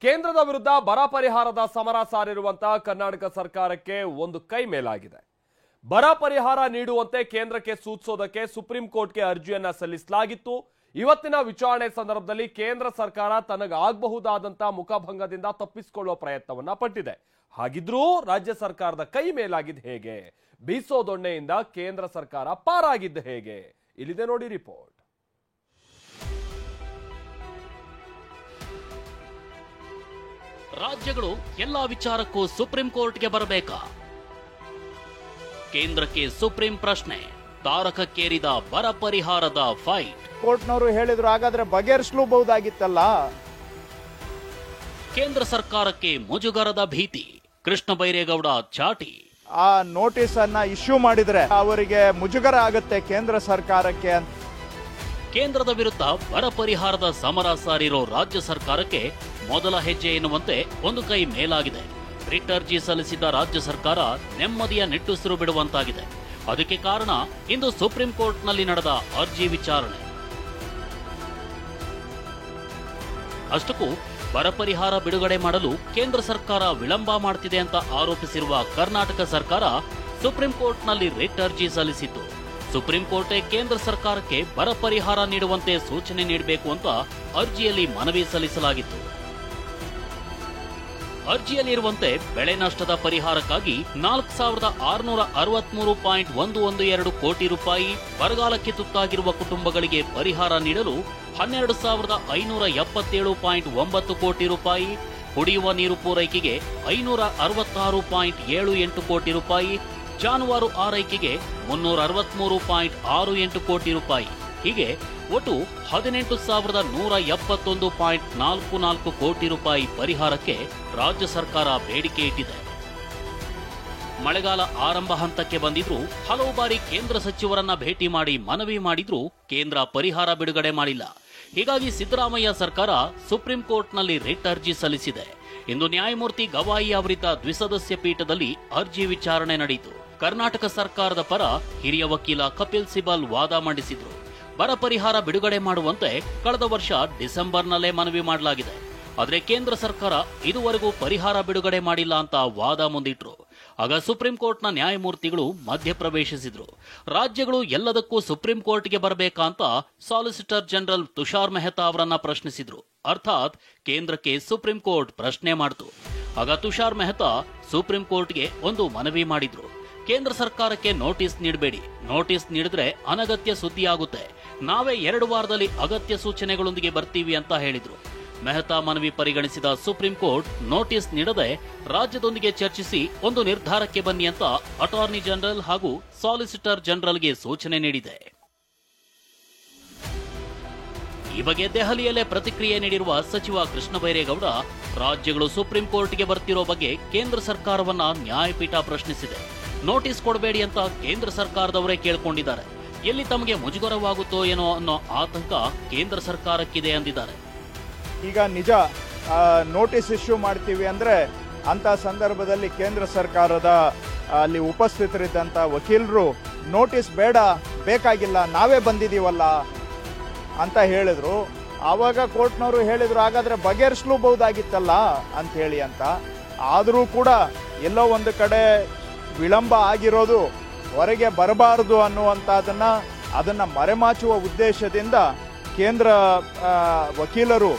ಕೇಂದ್ರದ ವಿರುದ್ಧ ಬರ ಪರಿಹಾರದ ಸಮರ ಸಾರಿರುವಂತಹ ಕರ್ನಾಟಕ ಸರ್ಕಾರಕ್ಕೆ ಒಂದು ಕೈ ಮೇಲಾಗಿದೆ. ಬರ ಪರಿಹಾರ ನೀಡುವಂತೆ ಕೇಂದ್ರಕ್ಕೆ ಸೂಚಿಸೋದಕ್ಕೆ ಸುಪ್ರೀಂ ಕೋರ್ಟ್ಗೆ ಅರ್ಜಿಯನ್ನ ಸಲ್ಲಿಸಲಾಗಿತ್ತು. ಇವತ್ತಿನ ವಿಚಾರಣೆ ಸಂದರ್ಭದಲ್ಲಿ ಕೇಂದ್ರ ಸರ್ಕಾರ ತನಗಾಗಬಹುದಾದಂತಹ ಮುಖಭಂಗದಿಂದ ತಪ್ಪಿಸಿಕೊಳ್ಳುವ ಪ್ರಯತ್ನವನ್ನ ಪಟ್ಟಿದೆ. ಹಾಗಿದ್ರೂ ರಾಜ್ಯ ಸರ್ಕಾರದ ಕೈ ಮೇಲಾಗಿದ್ದು ಹೇಗೆ? ಬೀಸೋ ದೊಣ್ಣೆಯಿಂದ ಕೇಂದ್ರ ಸರ್ಕಾರ ಪಾರಾಗಿದ್ದು ಹೇಗೆ? ಇಲ್ಲಿದೆ ನೋಡಿ ರಿಪೋರ್ಟ್. ರಾಜ್ಯಗಳು ಎಲ್ಲಾ ವಿಚಾರಕ್ಕೂ ಸುಪ್ರೀಂ ಕೋರ್ಟ್ಗೆ ಬರಬೇಕಾ? ಕೇಂದ್ರಕ್ಕೆ ಸುಪ್ರೀಂ ಪ್ರಶ್ನೆ. ತಾರಕಕ್ಕೇರಿದ ಬರ ಪರಿಹಾರದ ಫೈಟ್. ಕೋರ್ಟ್ನವರು ಹೇಳಿದ್ರು, ಹಾಗಾದ್ರೆ ಬಗೆಹರಿಸಲೂಬಹುದಾಗಿತ್ತಲ್ಲ. ಕೇಂದ್ರ ಸರ್ಕಾರಕ್ಕೆ ಮುಜುಗರದ ಭೀತಿ. ಕೃಷ್ಣ ಬೈರೇಗೌಡ ಚಾಟಿ. ಆ ನೋಟಿಸ್ ಅನ್ನ ಇಶ್ಯೂ ಮಾಡಿದ್ರೆ ಅವರಿಗೆ ಮುಜುಗರ ಆಗುತ್ತೆ ಕೇಂದ್ರ ಸರ್ಕಾರಕ್ಕೆ ಅಂತ. ಕೇಂದ್ರದ ವಿರುದ್ಧ ಬರ ಪರಿಹಾರದ ಸಮರ ಸಾರಿರೋ ರಾಜ್ಯ ಸರ್ಕಾರಕ್ಕೆ ಮೊದಲ ಹೆಜ್ಜೆ ಎನ್ನುವಂತೆ ಒಂದು ಕೈ ಮೇಲಾಗಿದೆ. ರಿಟ್ ಅರ್ಜಿ ಸಲ್ಲಿಸಿದ್ದ ರಾಜ್ಯ ಸರ್ಕಾರ ನೆಮ್ಮದಿಯ ನಿಟ್ಟುಸಿರು ಬಿಡುವಂತಾಗಿದೆ. ಅದಕ್ಕೆ ಕಾರಣ ಇಂದು ಸುಪ್ರೀಂ ಕೋರ್ಟ್ನಲ್ಲಿ ನಡೆದ ಅರ್ಜಿ ವಿಚಾರಣೆ. ಅಷ್ಟಕ್ಕೂ ಬರ ಪರಿಹಾರ ಬಿಡುಗಡೆ ಮಾಡಲು ಕೇಂದ್ರ ಸರ್ಕಾರ ವಿಳಂಬ ಮಾಡುತ್ತಿದೆ ಅಂತ ಆರೋಪಿಸಿರುವ ಕರ್ನಾಟಕ ಸರ್ಕಾರ ಸುಪ್ರೀಂ ಕೋರ್ಟ್ನಲ್ಲಿ ರಿಟ್ ಅರ್ಜಿ ಸಲ್ಲಿಸಿತ್ತು. ಸುಪ್ರೀಂ ಕೋರ್ಟೇ ಕೇಂದ್ರ ಸರ್ಕಾರಕ್ಕೆ ಬರ ಪರಿಹಾರ ನೀಡುವಂತೆ ಸೂಚನೆ ನೀಡಬೇಕು ಅಂತ ಅರ್ಜಿಯಲ್ಲಿ ಮನವಿ ಸಲ್ಲಿಸಲಾಗಿತ್ತು. ಅರ್ಜಿಯಲ್ಲಿರುವಂತೆ ಬೆಳೆ ನಷ್ಟದ ಪರಿಹಾರಕ್ಕಾಗಿ 4,663.112 ಕೋಟಿ ರೂಪಾಯಿ, ಬರಗಾಲಕ್ಕೆ ತುತ್ತಾಗಿರುವ ಕುಟುಂಬಗಳಿಗೆ ಪರಿಹಾರ ನೀಡಲು 12,577.9 ಕೋಟಿ ರೂಪಾಯಿ, ಕುಡಿಯುವ ನೀರು ಪೂರೈಕೆಗೆ 566.78 ಕೋಟಿ ರೂಪಾಯಿ, ಜಾನುವಾರು ಆರೈಕೆಗೆ 363.68 ಕೋಟಿ ರೂಪಾಯಿ, ಹೀಗೆ ಒಟ್ಟು 18,171.44 ಕೋಟಿ ರೂಪಾಯಿ ಪರಿಹಾರಕ್ಕೆ ರಾಜ್ಯ ಸರ್ಕಾರ ಬೇಡಿಕೆ ಇಟ್ಟಿದೆ. ಮಳೆಗಾಲ ಆರಂಭ ಹಂತಕ್ಕೆ ಬಂದಿದ್ರೂ ಹಲವು ಬಾರಿ ಕೇಂದ್ರ ಸಚಿವರನ್ನ ಭೇಟಿ ಮಾಡಿ ಮನವಿ ಮಾಡಿದ್ರೂ ಕೇಂದ್ರ ಪರಿಹಾರ ಬಿಡುಗಡೆ ಮಾಡಿಲ್ಲ. ಹೀಗಾಗಿ ಸಿದ್ದರಾಮಯ್ಯ ಸರ್ಕಾರ ಸುಪ್ರೀಂ ಕೋರ್ಟ್ನಲ್ಲಿ ರಿಟ್ ಅರ್ಜಿ ಸಲ್ಲಿಸಿದೆ. ಇಂದು ನ್ಯಾಯಮೂರ್ತಿ ಗವಾಯಿ ಅವರಿದ್ದ ದ್ವಿಸದಸ್ಯ ಪೀಠದಲ್ಲಿ ಅರ್ಜಿ ವಿಚಾರಣೆ ನಡೆಯಿತು. ಕರ್ನಾಟಕ ಸರ್ಕಾರದ ಪರ ಹಿರಿಯ ವಕೀಲ ಕಪಿಲ್ ಸಿಬಲ್ ವಾದ ಮಂಡಿಸಿದ್ರು. ಬರ ಪರಿಹಾರ ಬಿಡುಗಡೆ ಮಾಡುವಂತೆ ಕಳೆದ ವರ್ಷ ಡಿಸೆಂಬರ್ನಲ್ಲೇ ಮನವಿ ಮಾಡಲಾಗಿದೆ. ಆದರೆ ಕೇಂದ್ರ ಸರ್ಕಾರ ಇದುವರೆಗೂ ಪರಿಹಾರ ಬಿಡುಗಡೆ ಮಾಡಿಲ್ಲ ಅಂತ ವಾದ ಮುಂದಿಟ್ರು. ಆಗ ಸುಪ್ರೀಂ ಕೋರ್ಟ್ನ ನ್ಯಾಯಮೂರ್ತಿಗಳು ಮಧ್ಯಪ್ರವೇಶಿಸಿದ್ರು. ರಾಜ್ಯಗಳು ಎಲ್ಲದಕ್ಕೂ ಸುಪ್ರೀಂ ಕೋರ್ಟ್ಗೆ ಬರಬೇಕಾ ಅಂತ ಸಾಲಿಸಿಟರ್ ಜನರಲ್ ತುಷಾರ್ ಮೆಹ್ತಾ ಅವರನ್ನ ಪ್ರಶ್ನಿಸಿದ್ರು. ಅರ್ಥಾತ್ ಕೇಂದ್ರಕ್ಕೆ ಸುಪ್ರೀಂ ಕೋರ್ಟ್ ಪ್ರಶ್ನೆ ಮಾಡಿತು. ಆಗ ತುಷಾರ್ ಮೆಹ್ತಾ ಸುಪ್ರೀಂ ಕೋರ್ಟ್ಗೆ ಒಂದು ಮನವಿ ಮಾಡಿದ್ರು. ಕೇಂದ್ರ ಸರ್ಕಾರಕ್ಕೆ ನೋಟಿಸ್ ನೀಡಬೇಡಿ, ನೋಟಿಸ್ ನೀಡಿದ್ರೆ ಅನಗತ್ಯ ಸುದ್ದಿಯಾಗುತ್ತೆ, ನಾವೇ 2 ವಾರದಲ್ಲಿ ಅಗತ್ಯ ಸೂಚನೆಗಳೊಂದಿಗೆ ಬರ್ತೀವಿ ಅಂತ ಹೇಳಿದ್ರು. ಮೆಹ್ತಾ ಮನವಿ ಪರಿಗಣಿಸಿದ ಸುಪ್ರೀಂ ಕೋರ್ಟ್ ನೋಟಿಸ್ ನೀಡದೆ ರಾಜ್ಯದೊಂದಿಗೆ ಚರ್ಚಿಸಿ ಒಂದು ನಿರ್ಧಾರಕ್ಕೆ ಬನ್ನಿ ಅಂತ ಅಟಾರ್ನಿ ಜನರಲ್ ಹಾಗೂ ಸಾಲಿಸಿಟರ್ ಜನರಲ್ಗೆ ಸೂಚನೆ ನೀಡಿದೆ. ಈ ಬಗ್ಗೆ ದೆಹಲಿಯಲ್ಲೇ ಪ್ರತಿಕ್ರಿಯೆ ನೀಡಿರುವ ಸಚಿವ ಕೃಷ್ಣ ಬೈರೇಗೌಡ, ರಾಜ್ಯಗಳು ಸುಪ್ರೀಂ ಕೋರ್ಟ್ಗೆ ಬರ್ತಿರೋ ಬಗ್ಗೆ ಕೇಂದ್ರ ಸರ್ಕಾರವನ್ನ ನ್ಯಾಯಪೀಠ ಪ್ರಶ್ನಿಸಿದೆ. ನೋಟಿಸ್ ಕೊಡಬೇಡಿ ಅಂತ ಕೇಂದ್ರ ಸರ್ಕಾರದವರೇ ಕೇಳ್ಕೊಂಡಿದ್ದಾರೆ. ಎಲ್ಲಿ ತಮಗೆ ಮುಜುಗರವಾಗುತ್ತೋ ಏನೋ ಅನ್ನೋ ಆತಂಕ ಕೇಂದ್ರ ಸರ್ಕಾರಕ್ಕಿದೆ ಅಂದಿದ್ದಾರೆ. ಈಗ ನಿಜ ನೋಟಿಸ್ ಇಶ್ಯೂ ಮಾಡ್ತೀವಿ ಅಂದ್ರೆ ಅಂತ ಸಂದರ್ಭದಲ್ಲಿ ಕೇಂದ್ರ ಸರ್ಕಾರದ ಅಲ್ಲಿ ಉಪಸ್ಥಿತರಿದ್ದಂತ ವಕೀಲರು ನೋಟಿಸ್ ಬೇಕಾಗಿಲ್ಲ, ನಾವೇ ಬಂದಿದೀವಲ್ಲ ಅಂತ ಹೇಳಿದ್ರು. ಆವಾಗ ಕೋರ್ಟ್ನವರು ಹೇಳಿದ್ರು, ಹಾಗಾದ್ರೆ ಬಗೆಹರಿಸಲೂಬಹುದಾಗಿತ್ತಲ್ಲ ಅಂತ ಹೇಳಿ ಅಂತ. ಆದರೂ ಕೂಡ ಎಲ್ಲೋ ಒಂದು ಕಡೆ ವಿಳಂಬ ಆಗಿರೋದು ಹೊರಗೆ ಬರಬಾರದು ಅದನ್ನ ಮರೆಮಾಚುವ ಉದ್ದೇಶದಿಂದ ಕೇಂದ್ರ ವಕೀಲರು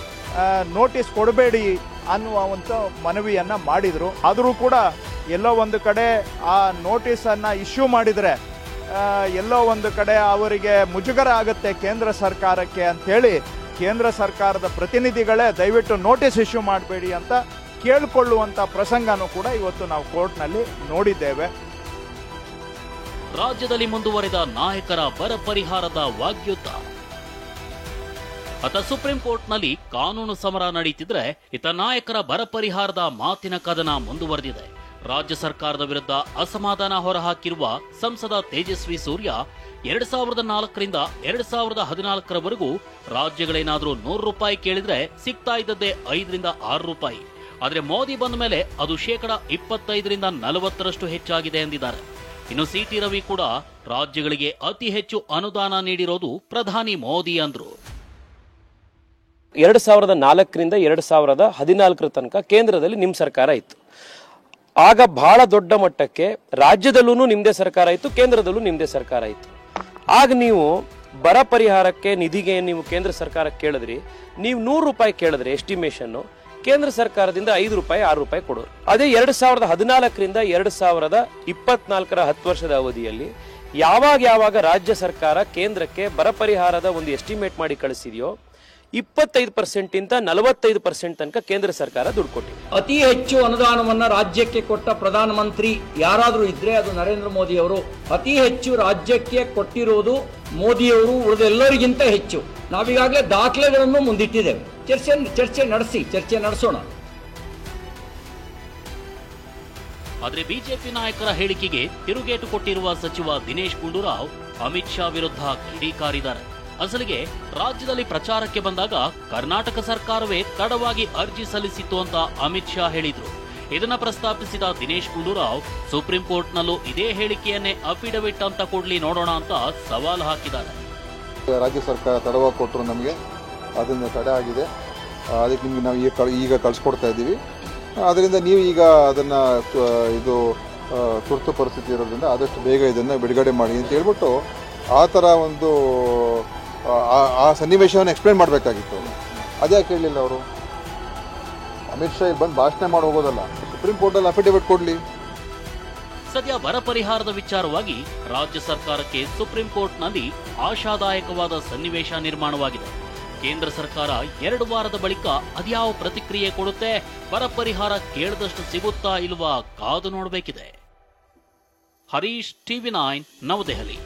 ನೋಟಿಸ್ ಕೊಡಬೇಡಿ ಅನ್ನುವಂಥ ಮನವಿಯನ್ನ ಮಾಡಿದ್ರು. ಆದರೂ ಕೂಡ ಎಲ್ಲೋ ಒಂದು ಕಡೆ ಆ ನೋಟಿಸ್ ಅನ್ನ ಇಶ್ಯೂ ಮಾಡಿದ್ರೆ ಎಲ್ಲೋ ಒಂದು ಕಡೆ ಅವರಿಗೆ ಮುಜುಗರ ಆಗುತ್ತೆ ಕೇಂದ್ರ ಸರ್ಕಾರಕ್ಕೆ ಅಂತ ಹೇಳಿ ಕೇಂದ್ರ ಸರ್ಕಾರದ ಪ್ರತಿನಿಧಿಗಳೇ ದಯವಿಟ್ಟು ನೋಟಿಸ್ ಇಶ್ಯೂ ಮಾಡಬೇಡಿ ಅಂತ ಕೇಳಿಕೊಳ್ಳುವಂತ ಪ್ರಸಂಗನೂ ಕೂಡ ಇವತ್ತು ನಾವು ಕೋರ್ಟ್ನಲ್ಲಿ ನೋಡಿದ್ದೇವೆ. ರಾಜ್ಯದಲ್ಲಿ ಮುಂದುವರೆದ ನಾಯಕರ ಬರ ಪರಿಹಾರದ ವಾಗ್ಯುದ್ಧ. ಅತ ಸುಪ್ರೀಂ ಕೋರ್ಟ್ನಲ್ಲಿ ಕಾನೂನು ಸಮರ ನಡೆಯುತ್ತಿದ್ರೆ ಇತ ನಾಯಕರ ಬರ ಪರಿಹಾರದ ಮಾತಿನ ಕದನ ಮುಂದುವರೆದಿದೆ. ರಾಜ್ಯ ಸರ್ಕಾರದ ವಿರುದ್ಧ ಅಸಮಾಧಾನ ಹೊರಹಾಕಿರುವ ಸಂಸದ ತೇಜಸ್ವಿ ಸೂರ್ಯ 2004ರಿಂದ 2014ರವರೆಗೂ ರಾಜ್ಯಗಳೇನಾದ್ರೂ 100 ರೂಪಾಯಿ ಕೇಳಿದ್ರೆ ಸಿಗ್ತಾ ಇದ್ದದ್ದೇ 5ರಿಂದ 6 ರೂಪಾಯಿ. ಆದರೆ ಮೋದಿ ಬಂದ ಮೇಲೆ ಅದು 25ರಿಂದ 40ರಷ್ಟು ಹೆಚ್ಚಾಗಿದೆ ಎಂದಿದ್ದಾರೆ. ಇನ್ನು ಸಿಟಿ ರವಿ ಕೂಡ ರಾಜ್ಯಗಳಿಗೆ ಅತಿ ಹೆಚ್ಚು ಅನುದಾನ ನೀಡಿರೋದು ಪ್ರಧಾನಿ ಮೋದಿ ಅಂದ್ರು. 2004ರಿಂದ 2014 ತನಕ ಕೇಂದ್ರದಲ್ಲಿ ನಿಮ್ಮ ಸರ್ಕಾರ ಇತ್ತು. ಆಗ ಬಹಳ ದೊಡ್ಡ ಮಟ್ಟಕ್ಕೆ ರಾಜ್ಯದಲ್ಲೂ ನಿಮ್ಮದೇ ಸರ್ಕಾರ ಇತ್ತು, ಕೇಂದ್ರದಲ್ಲೂ ನಿಮ್ಮದೇ ಸರ್ಕಾರ ಇತ್ತು. ಆಗ ನೀವು ಬರ ಪರಿಹಾರಕ್ಕೆ ನಿಧಿಗೆ ನೀವು ಕೇಂದ್ರ ಸರ್ಕಾರಕ್ಕೆ ಕೇಳಿದ್ರಿ, ನೀವು 100 ರೂಪಾಯಿ ಕೇಳಿದ್ರಿ ಎಸ್ಟಿಮೇಷನ್, ಕೇಂದ್ರ ಸರ್ಕಾರದಿಂದ 5 ರೂಪಾಯಿ 6 ರೂಪಾಯಿ ಕೊಡೋರು. ಅದೇ 2014ರಿಂದ 2024 10 ವರ್ಷದ ಅವಧಿಯಲ್ಲಿ ಯಾವಾಗ ರಾಜ್ಯ ಸರ್ಕಾರ ಕೇಂದ್ರಕ್ಕೆ ಬರ ಪರಿಹಾರದ ಒಂದು ಎಸ್ಟಿಮೇಟ್ ಮಾಡಿ ಕಳಿಸಿದೆಯೋ 25% ಇಂದ 45% ತನಕ ಕೇಂದ್ರ ಸರ್ಕಾರ ದುಡ್ಡು ಕೊಟ್ಟಿದೆ. ಅತಿ ಹೆಚ್ಚು ಅನುದಾನವನ್ನ ರಾಜ್ಯಕ್ಕೆ ಕೊಟ್ಟ ಪ್ರಧಾನಮಂತ್ರಿ ಯಾರಾದರೂ ಇದ್ರೆ ಅದು ನರೇಂದ್ರ ಮೋದಿ ಅವರು. ಅತಿ ಹೆಚ್ಚು ರಾಜ್ಯಕ್ಕೆ ಕೊಟ್ಟಿರುವುದು ಮೋದಿಯವರು, ಉಳಿದೆಲ್ಲರಿಗಿಂತ ಹೆಚ್ಚು. ನಾವೀಗಾಗಲೇ ದಾಖಲೆಗಳನ್ನು ಮುಂದಿಟ್ಟಿದ್ದೇವೆ. ಚರ್ಚೆ ನಡೆಸೋಣ. ಆದರೆ ಬಿಜೆಪಿ ನಾಯಕರ ಹೇಳಿಕೆಗೆ ತಿರುಗೇಟು ಕೊಟ್ಟಿರುವ ಸಚಿವ ದಿನೇಶ್ ಗುಂಡೂರಾವ್ ಅಮಿತ್ ಶಾ ವಿರುದ್ಧ ಕಿಡಿಕಾರಿದ್ದಾರೆ. ಅಸಲಿಗೆ ರಾಜ್ಯದಲ್ಲಿ ಪ್ರಚಾರಕ್ಕೆ ಬಂದಾಗ ಕರ್ನಾಟಕ ಸರ್ಕಾರವೇ ತಡವಾಗಿ ಅರ್ಜಿ ಸಲ್ಲಿಸಿತ್ತು ಅಂತ ಅಮಿತ್ ಶಾ ಹೇಳಿದ್ರು. ಇದನ್ನ ಪ್ರಸ್ತಾಪಿಸಿದ ದಿನೇಶ್ ಗುಂಡೂರಾವ್ ಸುಪ್ರೀಂ ಕೋರ್ಟ್ನಲ್ಲೂ ಇದೇ ಹೇಳಿಕೆಯನ್ನೇ ಅಫಿಡವಿಟ್ ಅಂತ ಕೊಡ್ಲಿ ನೋಡೋಣ ಅಂತ ಸವಾಲು ಹಾಕಿದ್ದಾರೆ. ರಾಜ್ಯ ಸರ್ಕಾರ ತಡವಾಗಿ ಕೊಟ್ಟರು, ನಮಗೆ ಅದನ್ನು ತಡೆ ಆಗಿದೆ. ಅದಕ್ಕೆ ನಿಮ್ಗೆ ನಾವು ಈಗ ಕಳಿಸ್ಕೊಡ್ತಾ ಇದ್ದೀವಿ. ಅದರಿಂದ ನೀವು ಈಗ ಅದನ್ನು ಇದು ತುರ್ತು ಪರಿಸ್ಥಿತಿ ಇರೋದ್ರಿಂದ ಆದಷ್ಟು ಬೇಗ ಇದನ್ನು ಬಿಡುಗಡೆ ಮಾಡಿ ಅಂತ ಹೇಳ್ಬಿಟ್ಟು ಆ ಥರ ಒಂದು ಆ ಸನ್ನಿವೇಶವನ್ನು ಎಕ್ಸ್ಪ್ಲೇನ್ ಮಾಡಬೇಕಾಗಿತ್ತು. ಅದ್ಯಾಕೆ ಹೇಳಲಿಲ್ಲ ಅವರು? ಅಮಿತ್ ಶಾ ಬಂದು ಭಾಷಣ ಮಾಡಿ ಹೋಗೋದಲ್ಲ, ಸುಪ್ರೀಂ ಕೋರ್ಟಲ್ಲಿ ಅಫಿಡವಿಟ್ ಕೊಡಲಿ. ಸದ್ಯ ಬರ ಪರಿಹಾರದ ವಿಚಾರವಾಗಿ ರಾಜ್ಯ ಸರ್ಕಾರಕ್ಕೆ ಸುಪ್ರೀಂ ಕೋರ್ಟ್ನಲ್ಲಿ ಆಶಾದಾಯಕವಾದ ಸನ್ನಿವೇಶ ನಿರ್ಮಾಣವಾಗಿದೆ. ಕೇಂದ್ರ ಸರ್ಕಾರ 2 ವಾರದ ಬಳಿಕ ಅದ್ಯಾವ ಪ್ರತಿಕ್ರಿಯೆ ಕೊಡುತ್ತೆ, ಬರ ಪರಿಹಾರ ಕೇಳಿದಷ್ಟು ಸಿಗುತ್ತಾ ಇಲ್ವಾ ಕಾದು ನೋಡಬೇಕಿದೆ. ಹರೀಶ್, TV9 ನವದೆಹಲಿ.